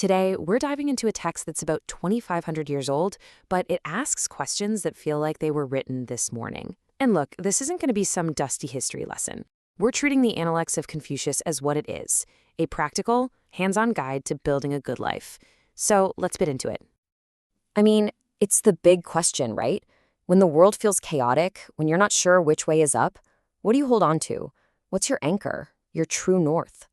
Today, we're diving into a text that's about 2,500 years old, but it asks questions that feel like they were written this morning. And look, this isn't going to be some dusty history lesson. We're treating the Analects of Confucius as what it is, a practical, hands-on guide to building a good life. So let's get into it. I mean, it's the big question, right? When the world feels chaotic, when you're not sure which way is up, what do you hold on to? What's your anchor, your true north?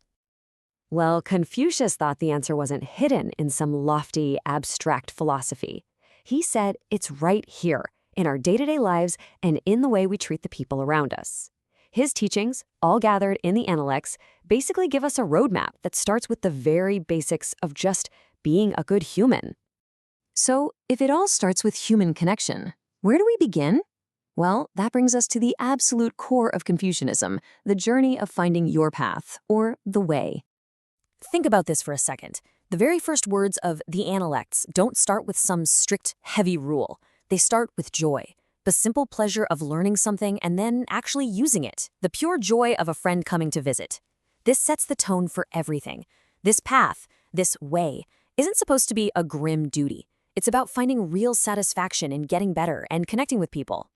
Well, Confucius thought the answer wasn't hidden in some lofty, abstract philosophy. He said it's right here, in our day-to-day lives and in the way we treat the people around us. His teachings, all gathered in the Analects, basically give us a roadmap that starts with the very basics of just being a good human. So, if it all starts with human connection, where do we begin? Well, that brings us to the absolute core of Confucianism, the journey of finding your path, or the way. Think about this for a second. The very first words of the Analects don't start with some strict, heavy rule. They start with joy, the simple pleasure of learning something and then actually using it, the pure joy of a friend coming to visit. This sets the tone for everything. This path, this way, isn't supposed to be a grim duty. It's about finding real satisfaction in getting better and connecting with people.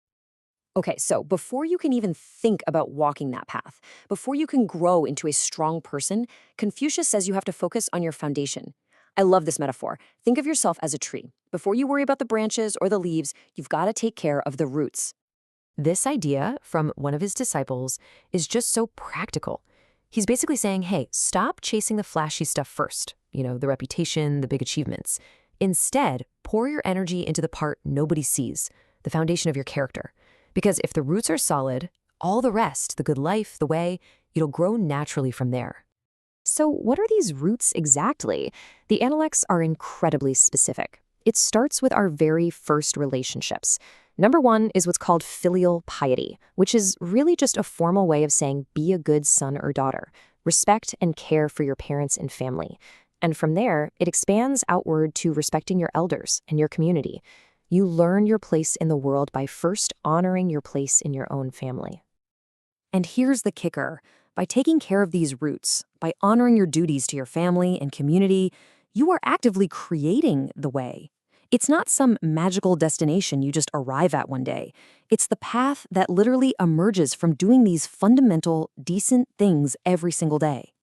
Okay, so before you can even think about walking that path, before you can grow into a strong person, Confucius says you have to focus on your foundation. I love this metaphor. Think of yourself as a tree. Before you worry about the branches or the leaves, you've got to take care of the roots. This idea from one of his disciples is just so practical. He's basically saying, hey, stop chasing the flashy stuff first, the reputation, the big achievements. Instead, pour your energy into the part nobody sees, the foundation of your character. Because if the roots are solid, all the rest, the good life, the way, it'll grow naturally from there. So what are these roots exactly? The Analects are incredibly specific. It starts with our very first relationships. Number one is what's called filial piety, which is really just a formal way of saying be a good son or daughter. Respect and care for your parents and family. And from there, it expands outward to respecting your elders and your community. You learn your place in the world by first honoring your place in your own family. And here's the kicker. By taking care of these roots, by honoring your duties to your family and community, you are actively creating the way. It's not some magical destination you just arrive at one day. It's the path that literally emerges from doing these fundamental, decent things every single day.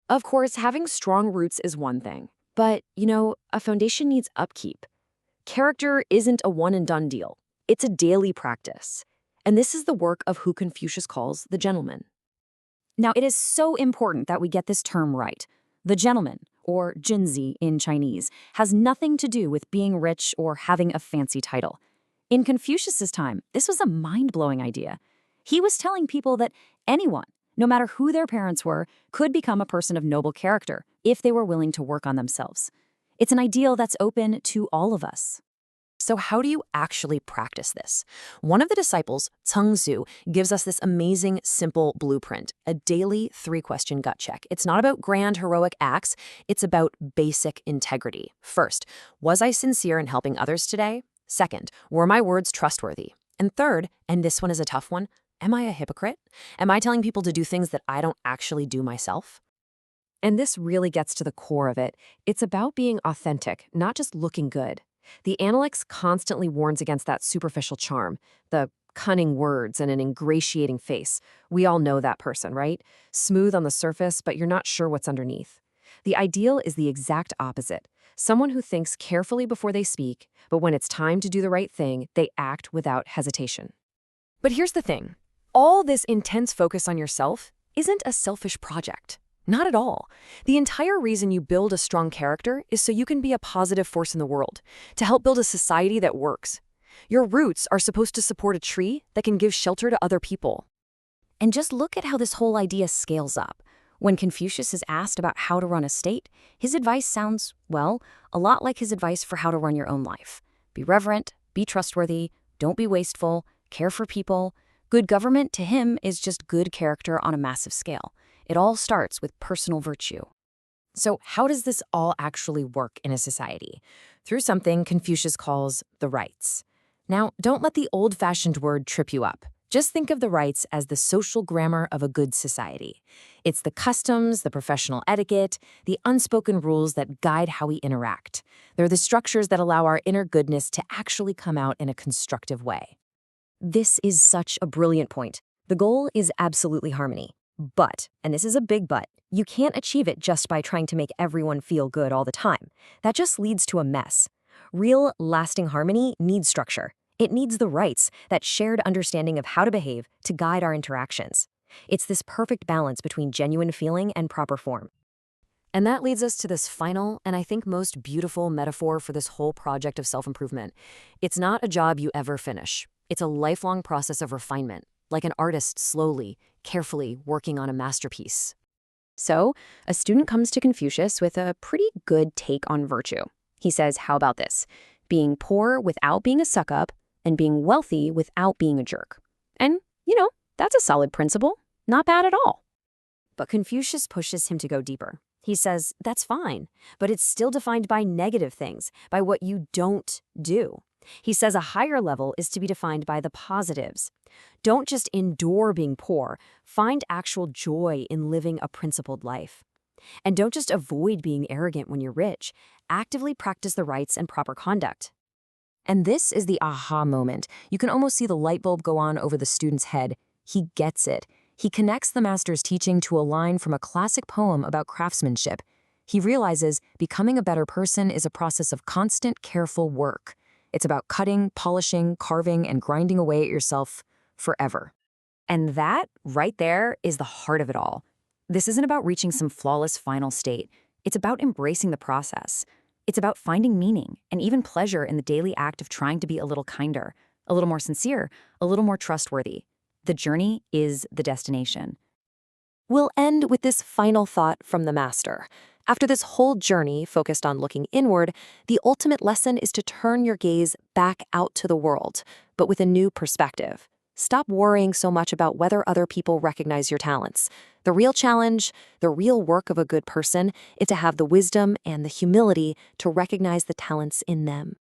Of course, having strong roots is one thing. But, a foundation needs upkeep. Character isn't a one-and-done deal. It's a daily practice. And this is the work of who Confucius calls the gentleman. Now, it is so important that we get this term right. The gentleman, or jinzi in Chinese, has nothing to do with being rich or having a fancy title. In Confucius's time, this was a mind-blowing idea. He was telling people that anyone, no matter who their parents were, could become a person of noble character if they were willing to work on themselves. It's an ideal that's open to all of us. So how do you actually practice this? One of the disciples, Tzu, gives us this amazing, simple blueprint, a daily 3-question gut check. It's not about grand, heroic acts. It's about basic integrity. First, was I sincere in helping others today? Second, were my words trustworthy? And third, and this one is a tough one, am I a hypocrite? Am I telling people to do things that I don't actually do myself? And this really gets to the core of it. It's about being authentic, not just looking good. The Analects constantly warns against that superficial charm, the cunning words and an ingratiating face. We all know that person, right? Smooth on the surface, but you're not sure what's underneath. The ideal is the exact opposite. Someone who thinks carefully before they speak, but when it's time to do the right thing, they act without hesitation. But here's the thing. All this intense focus on yourself isn't a selfish project. Not at all. The entire reason you build a strong character is so you can be a positive force in the world, to help build a society that works. Your roots are supposed to support a tree that can give shelter to other people. And just look at how this whole idea scales up. When Confucius is asked about how to run a state, his advice sounds, well, a lot like his advice for how to run your own life. Be reverent, be trustworthy, don't be wasteful, care for people. Good government to him is just good character on a massive scale. It all starts with personal virtue. So how does this all actually work in a society? Through something Confucius calls the rights. Now, don't let the old-fashioned word trip you up. Just think of the rites as the social grammar of a good society. It's the customs, the professional etiquette, the unspoken rules that guide how we interact. They're the structures that allow our inner goodness to actually come out in a constructive way. This is such a brilliant point. The goal is absolutely harmony. But, and this is a big but, you can't achieve it just by trying to make everyone feel good all the time. That just leads to a mess. Real, lasting harmony needs structure. It needs the rights, that shared understanding of how to behave to guide our interactions. It's this perfect balance between genuine feeling and proper form. And that leads us to this final, and I think most beautiful metaphor for this whole project of self-improvement. It's not a job you ever finish. It's a lifelong process of refinement, like an artist slowly, carefully working on a masterpiece. So, a student comes to Confucius with a pretty good take on virtue. He says, how about this? Being poor without being a suck-up, and being wealthy without being a jerk. And, that's a solid principle. Not bad at all. But Confucius pushes him to go deeper. He says, that's fine, but it's still defined by negative things, by what you don't do. He says a higher level is to be defined by the positives. Don't just endure being poor, find actual joy in living a principled life. And don't just avoid being arrogant when you're rich, actively practice the rights and proper conduct. And this is the aha moment. You can almost see the light bulb go on over the student's head. He gets it. He connects the master's teaching to a line from a classic poem about craftsmanship. He realizes becoming a better person is a process of constant, careful work. It's about cutting, polishing, carving, and grinding away at yourself forever. And that, right there, is the heart of it all. This isn't about reaching some flawless final state. It's about embracing the process. It's about finding meaning and even pleasure in the daily act of trying to be a little kinder, a little more sincere, a little more trustworthy. The journey is the destination. We'll end with this final thought from the master. After this whole journey focused on looking inward, the ultimate lesson is to turn your gaze back out to the world, but with a new perspective. Stop worrying so much about whether other people recognize your talents. The real challenge, the real work of a good person, is to have the wisdom and the humility to recognize the talents in them.